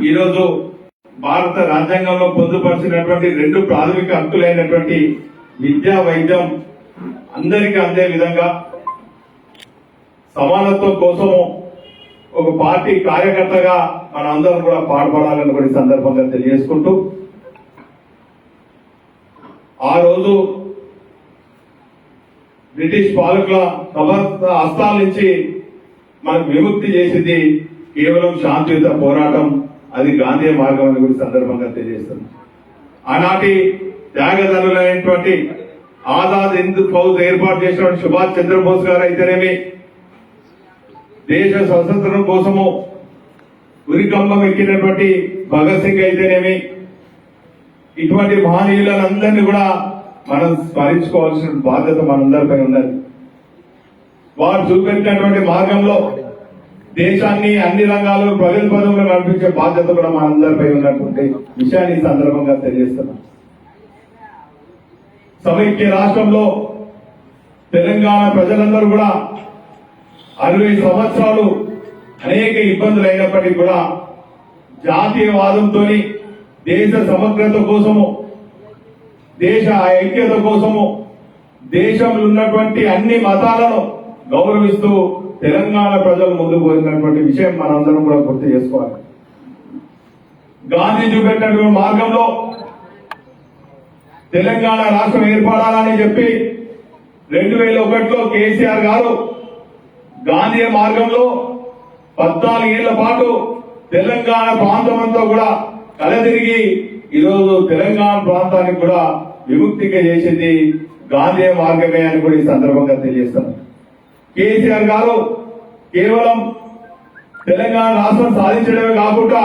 ఈరోజు భారత రాజ్యాంగంలో పొందుపరిచినటువంటి 2 ప్రాథమిక హక్కులైనటువంటి విద్యా వైద్యం అందరికీ అందే విధంగా సమానత్వం కోసము ఒక పార్టీ కార్యకర్తగా మన అందరం కూడా పాటుపడాలని కూడా సందర్భంగా తెలియజేసుకుంటూ ఆ రోజు బ్రిటిష్ పాలకుల హస్తాల నుంచి మనకు విముక్తి చేసింది కేవలం శాంతియుత పోరాటం, అది గాంధీ మార్గం అని కూడా సందర్భంగా తెలియజేస్తుంది. ఆనాటి త్యాగదనులైనటువంటి ఆజాద్ హింద్ ఫౌజ్ ఏర్పాటు చేసినటువంటి సుభాష్ చంద్రబోస్ గారు అయితేనేమి, దేశ స్వతంత్రం కోసము ఉరికంబం ఎక్కినటువంటి భగత్ సింగ్ అయితేనేమి, ఇటువంటి మహనీయులందరినీ కూడా మనం స్మరించుకోవాల్సిన బాధ్యత మనందరిపై ఉన్నది. వారు చూపెట్టినటువంటి మార్గంలో దేశాన్ని అన్ని రంగాల్లో ప్రగతి పదంలో నడిపించే బాధ్యత కూడా మనందరిపై ఉన్నటువంటి విషయాన్ని సందర్భంగా తెలియజేస్తున్నాం. సమైక్య రాష్ట్రంలో తెలంగాణ ప్రజలందరూ కూడా 60 సంవత్సరాలు అనేక ఇబ్బందులు అయినప్పటికీ కూడా జాతీయవాదంతో దేశ సమగ్రత కోసము, దేశ ఐక్యత కోసము, దేశంలో ఉన్నటువంటి అన్ని మతాలను గౌరవిస్తూ తెలంగాణ ప్రజలు ముందుకు పోయినటువంటి విషయం మనందరం కూడా గుర్తు చేసుకోవాలి. గాంధీ చూపెట్టినటువంటి మార్గంలో తెలంగాణ రాష్ట్రం ఏర్పడాలని చెప్పి 2001లో కేసీఆర్ గారు గాంధీ మార్గంలో 14 ఏళ్ల పాటు తెలంగాణ ప్రాంతమంతా కూడా కలదిరిగి ఈరోజు తెలంగాణ ప్రాంతానికి కూడా విముక్తిగా చేసింది గాంధీ మార్గమే అని కూడా ఈ సందర్భంగా తెలియజేస్తాను. కేసీఆర్ గారు కేవలం తెలంగాణ రాష్ట్రం సాధించడమే కాకుండా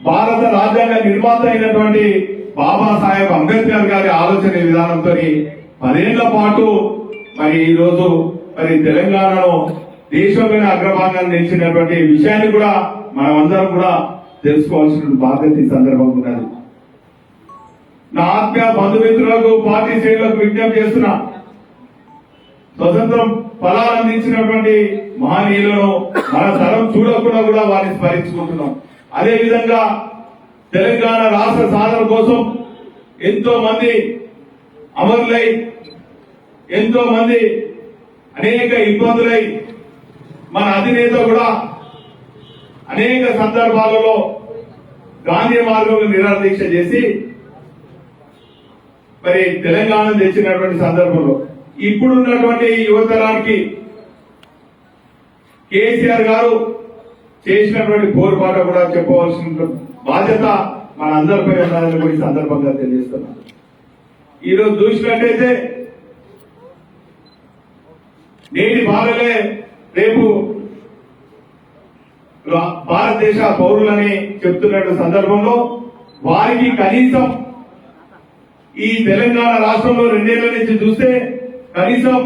భారత రాజ్యాంగ నిర్మాత అయినటువంటి బాబాసాహెబ్ అంబేద్కర్ గారి ఆలోచన విధానంతో 10 ఏళ్ల పాటు మరి ఈరోజు మరి తెలంగాణను దేశంలోనే అగ్రభాగాన్ని నిలిచినటువంటి విషయాన్ని కూడా మనమందరం కూడా తెలుసుకోవాల్సిన బాధ్యత ఈ సందర్భంగా ఉన్నది. నా ఆత్మీయ బంధుమిత్రులకు, పార్టీ శ్రేణులకు విజ్ఞప్తి చేస్తున్నా, స్వతంత్రం ఫలాలు అందించినటువంటి మహనీయులను మన తరం చూడకుండా కూడా వారిని స్మరించుకుంటున్నాం. అదేవిధంగా తెలంగాణ రాష్ట్ర సాధన కోసం ఎంతో మంది అమరులై, ఎంతో మంది అనేక ఇబ్బందులై, మన అధినేత కూడా అనేక సందర్భాలలో గాంధీ మార్గంలో నిరాదీక్ష చేసి మరి తెలంగాణ తెచ్చినటువంటి సందర్భంలో ఇప్పుడున్నటువంటి యువతరానికి కేసీఆర్ గారు చేసినటువంటి పోరుపాట కూడా చెప్పవలసిన బాధ్యత మన అందరిపై ఉన్నదని కూడా ఈ సందర్భంగా తెలియజేస్తున్నాం. ఈరోజు చూసినట్టయితే నేటి బాలలే రేపు భారతదేశ పౌరులని చెప్తున్న సందర్భంలో వారికి కనీసం ఈ తెలంగాణ రాష్ట్రంలో 2 ఏళ్ల నుంచి చూస్తే కనీసం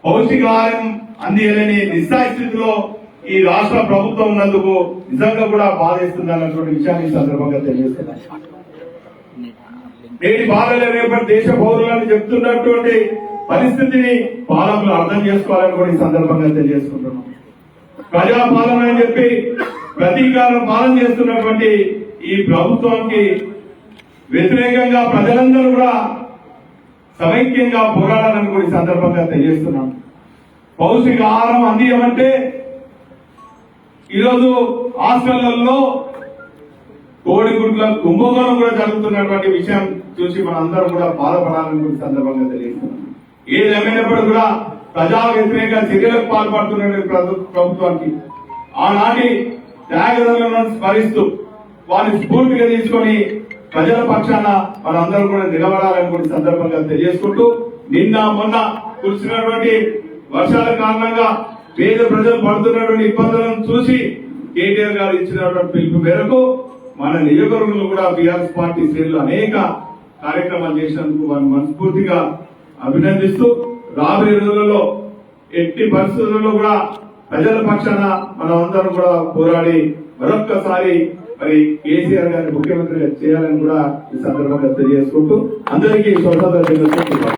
పౌష్టికాహారం అందియలేని నిస్సాయ స్థితిలో ఈ రాష్ట్ర ప్రభుత్వం ఉన్నందుకు నిజంగా కూడా బాధిస్తుంది అన్నటువంటి విషయాన్ని సందర్భంగా తెలియజేస్తున్నారు. నేటి బాలలే రేపటి దేశ పౌరులని చెప్తున్నటువంటి పరిస్థితిని పాలకులు అర్థం చేసుకోవాలని కూడా ఈ సందర్భంగా తెలియజేసుకుంటున్నాం. ప్రజాపాలన అని చెప్పి ప్రతీకార పాలన చేస్తున్నటువంటి ఈ ప్రభుత్వానికి వ్యతిరేకంగా ప్రజలందరూ కూడా సమైక్యంగా పోరాడాలని కూడా ఈ సందర్భంగా తెలియజేస్తున్నాం. పౌష్టిక ఆహారం అందియమంటే ఈరోజు హాస్టళ్లలో కోడిగుడ్ల కుంభకోణం కూడా జరుగుతున్నటువంటి విషయం చూసి మనందరం కూడా బాధపడాలని కూడా సందర్భంగా తెలియజేస్తున్నాం. ఏదేమైనప్పుడు కూడా ప్రజా వ్యతిరేక చర్యలకు పాల్పడుతున్న ప్రభుత్వానికి ఆనాటి త్యాగదనులను స్మరిస్తూ వారిని స్ఫూర్తిగా తీసుకొని ప్రజల పక్షాన మనందరం కూడా నిలబడాలని కూడా సందర్భంగా తెలియజేసుకుంటూ, నిన్న మొన్న కురిసినటువంటి వర్షాల కారణంగా పేద ప్రజలు పడుతున్నటువంటి ఇబ్బందులను చూసి కేటీఆర్ గారు ఇచ్చినటువంటి పిలుపు మేరకు మన నియోజకవర్గంలో కూడా బీఆర్ఎస్ పార్టీ శ్రేణులు అనేక కార్యక్రమాలు చేసినందుకు వారిని మనస్ఫూర్తిగా అభినందిస్తూ, రాబోయే రోజులలో ఎట్టి పరిస్థితుల్లో కూడా ప్రజల పక్షాన మనం అందరం కూడా పోరాడి మరొక్కసారి మరి కేసీఆర్ గారిని ముఖ్యమంత్రిగా చేయాలని కూడా ఈ సందర్భంగా తెలియజేసుకుంటూ అందరికీ స్వతంత్ర దినోత్సవం